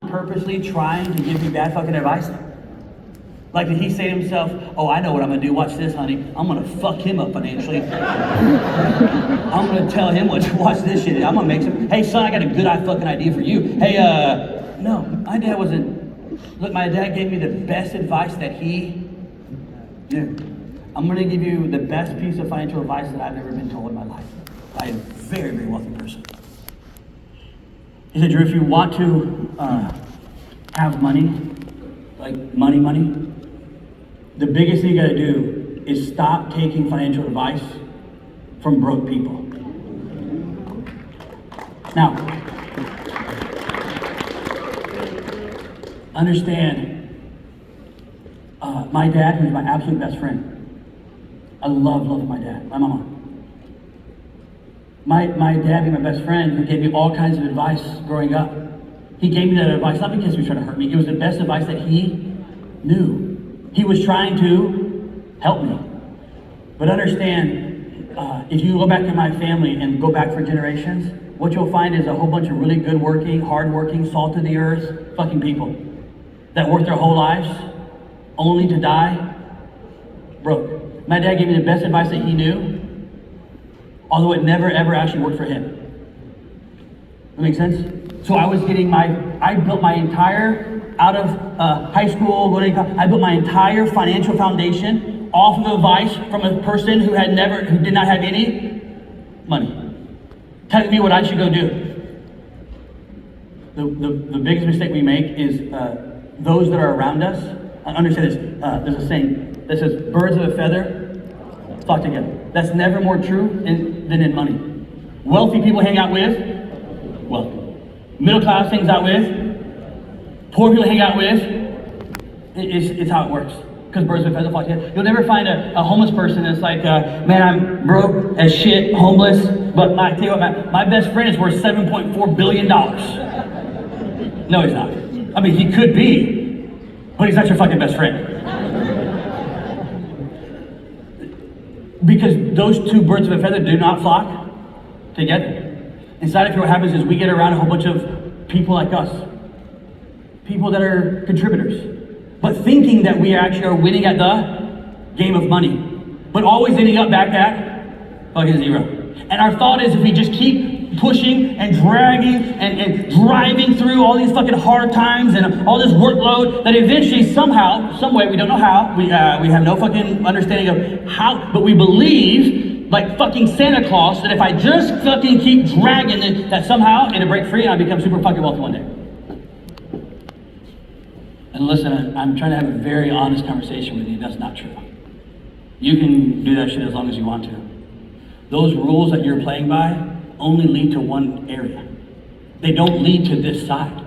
purposely trying to give me bad fucking advice? Like, did he say to himself, oh, I know what I'm gonna do, watch this, honey. I'm gonna fuck him up financially. I'm gonna tell him what to watch this shit. I'm gonna make some, hey son, I got a good fucking idea for you. Hey, no, my dad wasn't, look, my dad gave me the best advice that he knew. I'm gonna give you the best piece of financial advice that I've ever been told in my life by a very, very wealthy person. He said, Drew, if you want to have money, like money, the biggest thing you gotta do is stop taking financial advice from broke people. Now, understand, my dad, who's my absolute best friend, I love my dad, my mama. My dad being my best friend, who gave me all kinds of advice growing up. He gave me that advice, not because he was trying to hurt me, it was the best advice that he knew. He was trying to help me. But understand, if you go back to my family and go back for generations, what you'll find is a whole bunch of really good working, hard working, salt of the earth fucking people that worked their whole lives only to die broke. My dad gave me the best advice that he knew, although it never ever actually worked for him. That makes sense? So I was getting I built my entire, out of high school, I built my entire financial foundation off of advice from a person who did not have any money, telling me what I should go do. The biggest mistake we make is those that are around us. Understand this, there's a saying that says, birds of a feather flock together. That's never more true than in money. Wealthy people hang out with wealthy. Middle class hangs out with, poor people hang out with. It's how it works. Because birds of a feather flock together. You'll never find a homeless person that's like, man, I'm broke as shit, homeless, but I tell you what, my best friend is worth $7.4 billion. No, he's not. I mean, he could be, but he's not your fucking best friend. Because those two birds of a feather do not flock together. Inside of here, what happens is we get around a whole bunch of people like us. People that are contributors. But thinking that we actually are winning at the game of money. But always ending up back at fucking zero. And our thought is if we just keep pushing and dragging and driving through all these fucking hard times and all this workload, that eventually somehow, some way, we don't know how, we have no fucking understanding of how, but we believe, like fucking Santa Claus, that if I just fucking keep dragging it, that somehow it'll break free and I'll become super fucking wealthy one day. And listen, I'm trying to have a very honest conversation with you. That's not true. You can do that shit as long as you want to. Those rules that you're playing by only lead to one area. They don't lead to this side.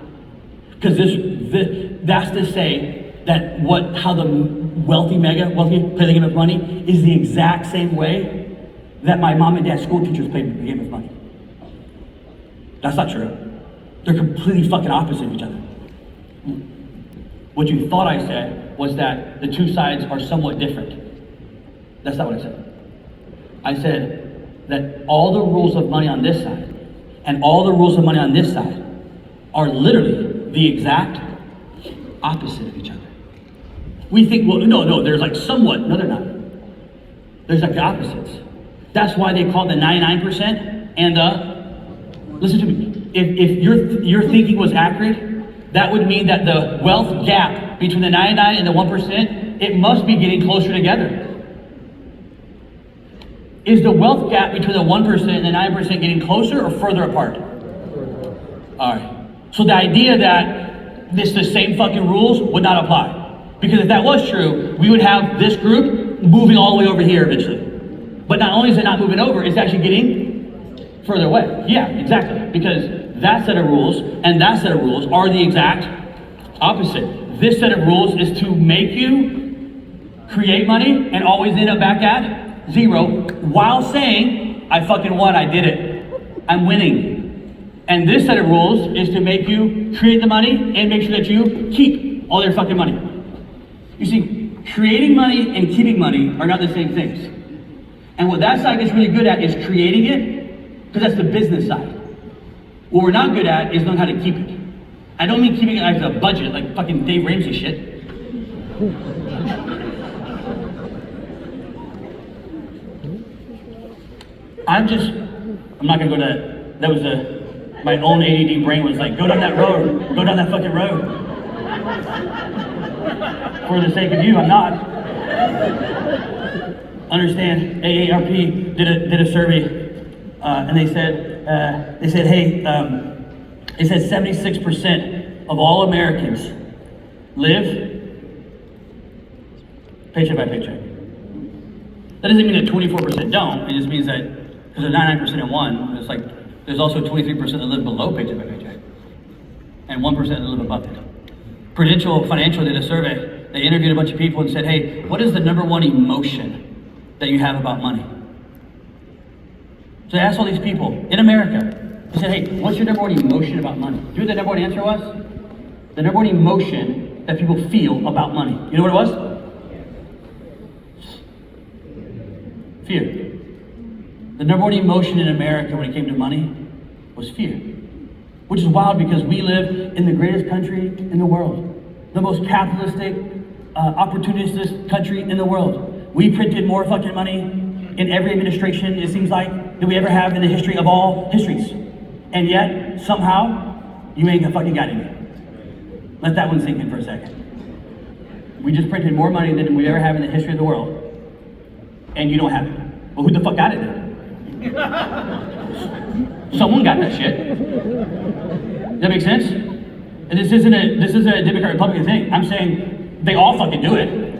Because that's to say that how the wealthy play the game of money is the exact same way that my mom and dad school teachers played the game of money. That's not true. They're completely fucking opposite of each other. What you thought I said was that the two sides are somewhat different. That's not what I said. I said that all the rules of money on this side and all the rules of money on this side are literally the exact opposite of each other. We think, well, no, there's like somewhat. No, they're not. There's like the opposites. That's why they call it the 99% and listen to me. If your thinking was accurate, that would mean that the wealth gap between the 99 and the 1%, it must be getting closer together. Is the wealth gap between the 1% and the 9% getting closer or further apart? All right. So the idea that the same fucking rules would not apply. Because if that was true, we would have this group moving all the way over here eventually. But not only is it not moving over, it's actually getting further away. Yeah, exactly. Because that set of rules and that set of rules are the exact opposite. This set of rules is to make you create money and always end up back at zero while saying, I fucking won, I did it. I'm winning. And this set of rules is to make you create the money and make sure that you keep all their fucking money. You see, creating money and keeping money are not the same things. And what that side gets really good at is creating it, because that's the business side. What we're not good at is knowing how to keep it. I don't mean keeping it as a budget, like fucking Dave Ramsey shit. I'm not gonna go to that. Was my own ADD brain was like, go down that road, go down that fucking road. For the sake of you, I'm not. Understand, AARP did a survey, and they said, hey, they said 76% of all Americans live paycheck by paycheck. That doesn't mean that 24% don't. It just means that because there's 99% in one, it's like there's also 23% that live below paycheck by paycheck, and 1% that live above it. Prudential Financial did a survey. They interviewed a bunch of people and said, hey, what is the number one emotion that you have about money? So they asked all these people in America. They said, hey, what's your number one emotion about money? Do you know what the number one answer was? The number one emotion that people feel about money. You know what it was? Fear. The number one emotion in America when it came to money was fear. Which is wild because we live in the greatest country in the world. The most capitalistic, opportunistic country in the world. We printed more fucking money in every administration, it seems like, than we ever have in the history of all histories. And yet, somehow, you ain't fucking got any. Let that one sink in for a second. We just printed more money than we ever have in the history of the world. And you don't have it. Well, who the fuck got it then? Someone got that shit. Does that make sense? And this isn't a Democrat Republican thing. I'm saying they all fucking do it.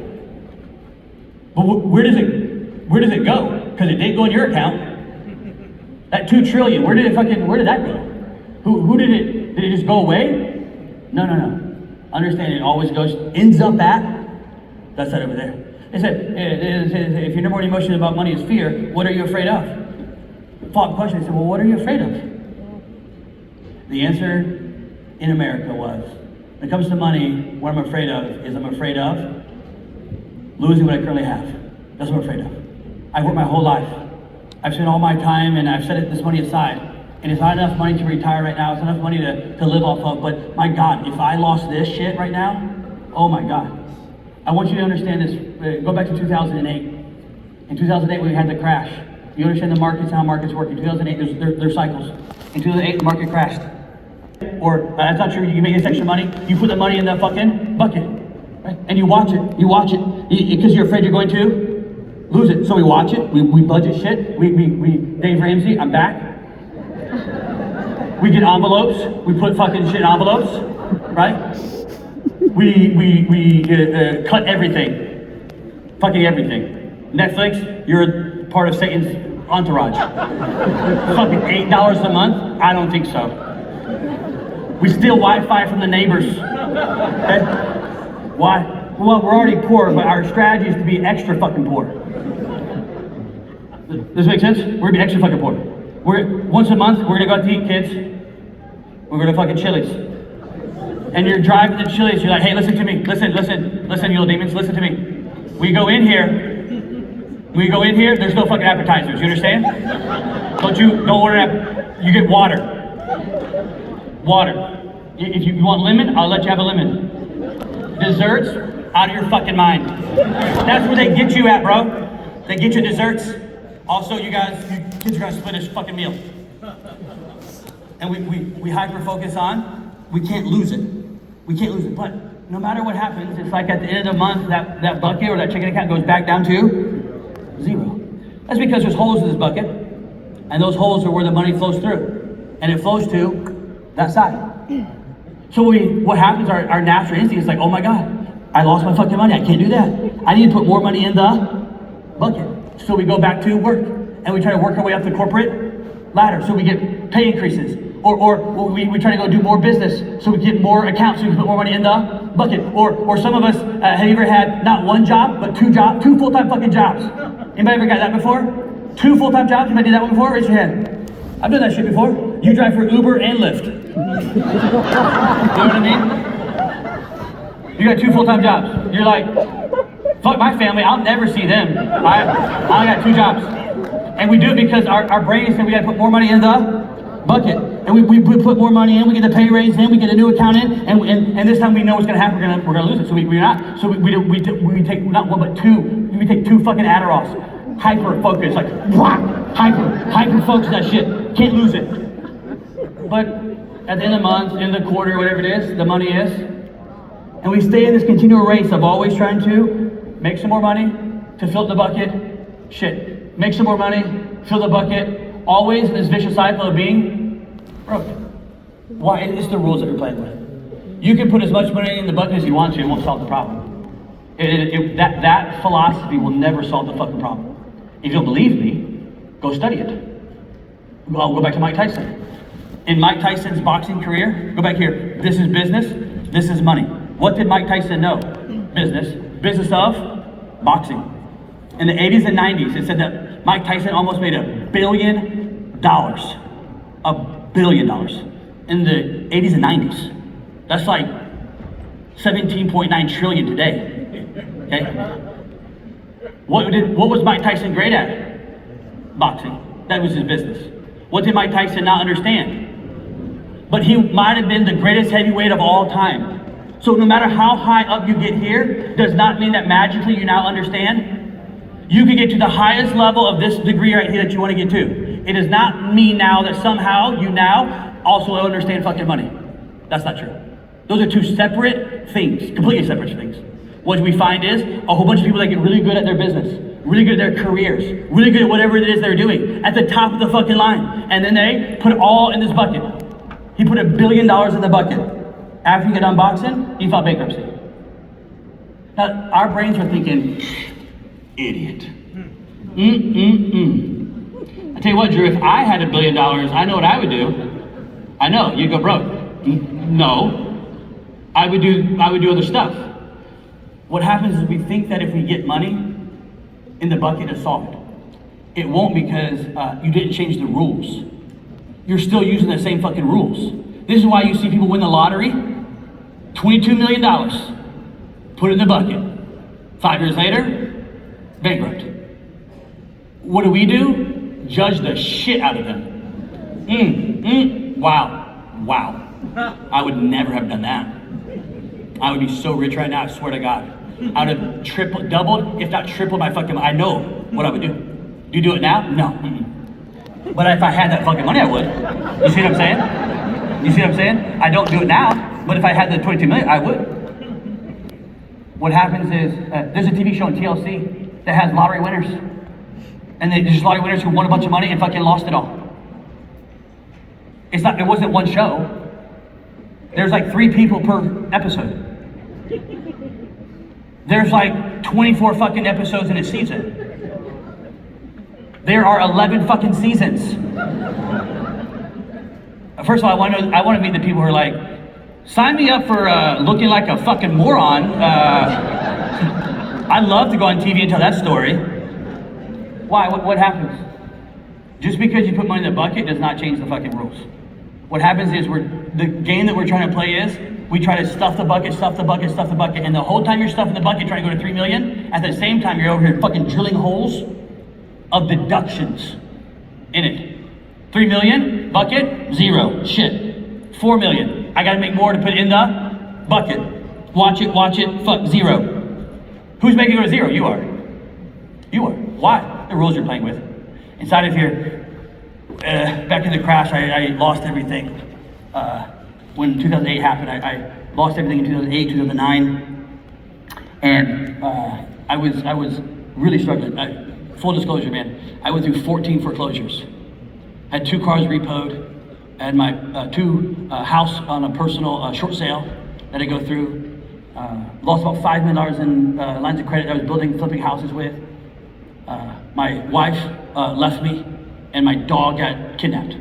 But where does it go? Because it didn't go in your account. That $2 trillion, where did that go? Who did it just go away? No. Understand, it always ends up at that side over there. They said, if your number one emotion about money is fear, what are you afraid of? Follow-up question, they said, well, what are you afraid of? The answer in America was, when it comes to money, what I'm afraid of is I'm afraid of losing what I currently have. That's what I'm afraid of. I've worked my whole life. I've spent all my time and I've set this money aside. And it's not enough money to retire right now. It's enough money to live off of. But my God, if I lost this shit right now, oh my God. I want you to understand this. Go back to 2008. In 2008, when we had the crash. You understand the markets, how markets work. In 2008, there's cycles. In 2008, the market crashed. Or, that's not true, you make this extra money, you put the money in the fucking bucket. Right? And you watch it, because you're afraid you're going to lose it. So we watch it, we budget shit, we Dave Ramsey, I'm back. We get envelopes, we put fucking shit in envelopes, right? We cut everything, fucking everything. Netflix, you're part of Satan's entourage. Fucking $8 a month? I don't think so. We steal Wi-Fi from the neighbors. Okay? Why? Well, we're already poor, but our strategy is to be extra fucking poor. Does this make sense? We're gonna be extra fucking poor. Once a month, we're gonna go out to eat, kids. We're gonna fucking Chili's. And you're driving to Chili's, you're like, hey, listen to me. Listen, you little demons, listen to me. We go in here, there's no fucking appetizers, you understand? Don't order, you get water. Water. If you want lemon, I'll let you have a lemon. Desserts, out of your fucking mind. That's where they get you at, bro. They get you desserts. Also, you kids are gonna split a fucking meal. And we hyper-focus on, we can't lose it. We can't lose it, but no matter what happens, it's like at the end of the month, that bucket or that checking account goes back down to 0. That's because there's holes in this bucket, and those holes are where the money flows through. And it flows to that side. So what happens, our natural instinct is like, oh my God, I lost my fucking money, I can't do that. I need to put more money in the bucket. So we go back to work, and we try to work our way up the corporate ladder, so we get pay increases. Or we try to go do more business, so we get more accounts, so we can put more money in the bucket. Or some of us, have you ever had not one job, but two full-time fucking jobs? Anybody ever got that before? 2 full-time jobs? Anybody did that one before? Raise your hand. I've done that shit before. You drive for Uber and Lyft. You know what I mean? You got 2 full-time jobs. You're like, fuck my family, I'll never see them. I only got 2 jobs. And we do it because our brain said we gotta put more money in the bucket. And we put more money in, we get the pay raise in, we get a new account in, and this time we know what's gonna happen, we're gonna lose it. So we take not one but two, we take 2 fucking Adderalls, hyper focus, like hyper focus that shit, can't lose it. But at the end of the month, end of the quarter, whatever it is, the money is, and we stay in this continual race of always trying to make some more money, to fill the bucket, shit, make some more money, fill the bucket, always in this vicious cycle of being broke. Why? It's the rules that you're playing with. You can put as much money in the bucket as you want to, it won't solve the problem. That philosophy will never solve the fucking problem. If you don't believe me, go study it. I'll go back to Mike Tyson. In Mike Tyson's boxing career, go back here, this is business, this is money. What did Mike Tyson know? Business of boxing. In the 80s and 90s, it said that Mike Tyson almost made $1 billion. $1 billion. In the 80s and 90s. That's like 17.9 trillion today. Okay? What was Mike Tyson great at? Boxing. That was his business. What did Mike Tyson not understand? But he might have been the greatest heavyweight of all time. So no matter how high up you get here, does not mean that magically you now understand. You can get to the highest level of this degree right here that you want to get to. It does not mean now that somehow you now also understand fucking money. That's not true. Those are 2 separate things, completely separate things. What we find is a whole bunch of people that get really good at their business, really good at their careers, really good at whatever it is they're doing, at the top of the fucking line. And then they put it all in this bucket. He put $1 billion in the bucket. After he got done boxing, he filed bankruptcy. Now, our brains are thinking, idiot. I tell you what, Drew, if I had $1 billion, I know what I would do. I know, you'd go broke. No, I would do other stuff. What happens is we think that if we get money in the bucket, it's solved. It won't, because you didn't change the rules. You're still using the same fucking rules. This is why you see people win the lottery, $22 million, put it in the bucket. 5 years later, bankrupt. What do? Judge the shit out of them. Wow. I would never have done that. I would be so rich right now, I swear to God. I would have tripled, doubled, if not tripled my fucking, I know what I would do. Do you do it now? No. But if I had that fucking money, I would. You see what I'm saying? I don't do it now, but if I had the 22 million, I would. What happens is, there's a TV show on TLC that has lottery winners. And there's lottery winners who won a bunch of money and fucking lost it all. It wasn't one show. There's like 3 people per episode. There's like 24 fucking episodes in a season. There are 11 fucking seasons. First of all, I want to meet the people who are like, sign me up for looking like a fucking moron. I'd love to go on TV and tell that story. Why? What happens? Just because you put money in the bucket does not change the fucking rules. What happens is the game that we're trying to play is we try to stuff the bucket, and the whole time you're stuffing the bucket trying to go to 3 million, at the same time you're over here fucking drilling holes of deductions in it. 3 million, bucket, 0, shit. 4 million, I gotta make more to put in the bucket. Watch it, fuck, 0. Who's making it go to 0? You are. Why? The rules you're playing with. Inside of here, back in the crash, I lost everything. When 2008 happened, I lost everything in 2008, 2009. And I was really struggling. Full disclosure, man, I went through 14 foreclosures. Had 2 cars repoed. I had my 2 house on a personal short sale that I go through. Lost about $5 million in lines of credit that I was flipping houses with. My wife left me, and my dog got kidnapped.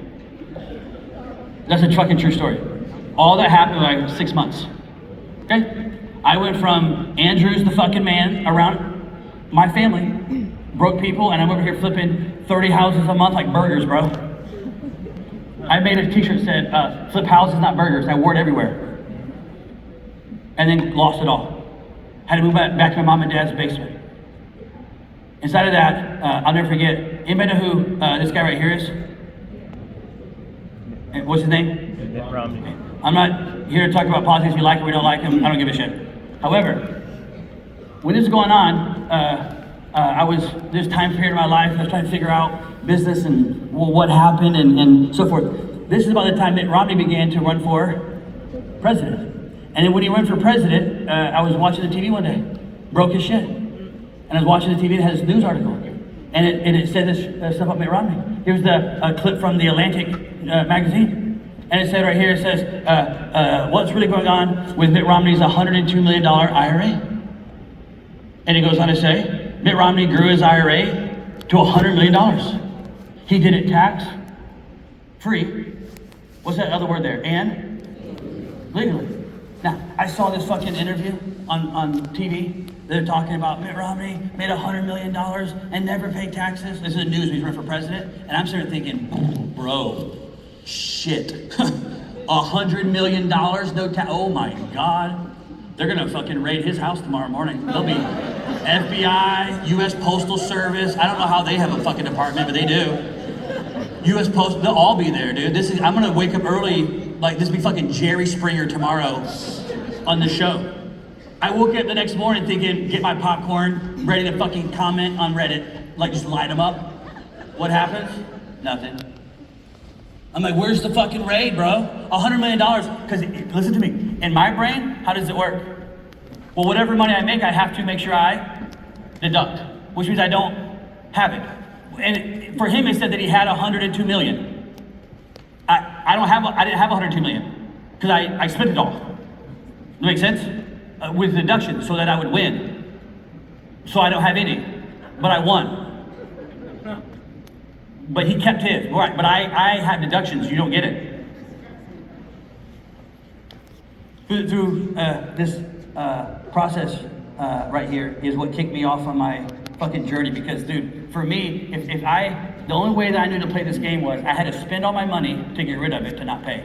That's a fucking true story. All that happened in like 6 months. Okay? I went from Andrew's the fucking man around my family, broke people, and I'm over here flipping 30 houses a month like burgers, bro. I made a t-shirt that said, flip houses, not burgers. I wore it everywhere. And then lost it all. Had to move back to my mom and dad's basement. Inside of that, I'll never forget, anybody know who this guy right here is? What's his name? Mitt Romney. I'm not here to talk about politics. We like him, we don't like him. I don't give a shit. However, when this was going on, this time period in my life, I was trying to figure out business and what happened and so forth. This is about the time Mitt Romney began to run for president. And then when he ran for president, I was watching the TV one day, broke his shit. And I was watching the TV and it had this news article. And it said this stuff about Mitt Romney. Here's the clip from the Atlantic magazine. And it said right here, it says, what's really going on with Mitt Romney's $102 million IRA? And it goes on to say, Mitt Romney grew his IRA to $100 million. He did it tax-free. What's that other word there? And legally. Now, I saw this fucking interview on TV. They're talking about Mitt Romney made $100 million and never paid taxes. This is the news when he's running for president. And I'm sitting there thinking, bro, shit. $100 million, no tax. Oh my God. They're gonna fucking raid his house tomorrow morning. They'll be FBI, US Postal Service. I don't know how they have a fucking department, but they do. US Post, they'll all be there, dude. I'm gonna wake up early, like this will be fucking Jerry Springer tomorrow on the show. I woke up the next morning thinking, get my popcorn, ready to fucking comment on Reddit, like just light them up. What happens? Nothing. I'm like, where's the fucking raid, bro? $100 million, because listen to me, in my brain, how does it work? Well, whatever money I make, I have to make sure I deduct, which means I don't have it. And for him, it said that he had 102 million. I didn't have 102 million, because I spent it all. Does that make sense? With deduction, so that I would win. So I don't have any, but I won. But he kept his, right? But I had deductions. You don't get it. Through this process right here is what kicked me off on my fucking journey. Because, dude, for me, the only way that I knew to play this game was I had to spend all my money to get rid of it to not pay.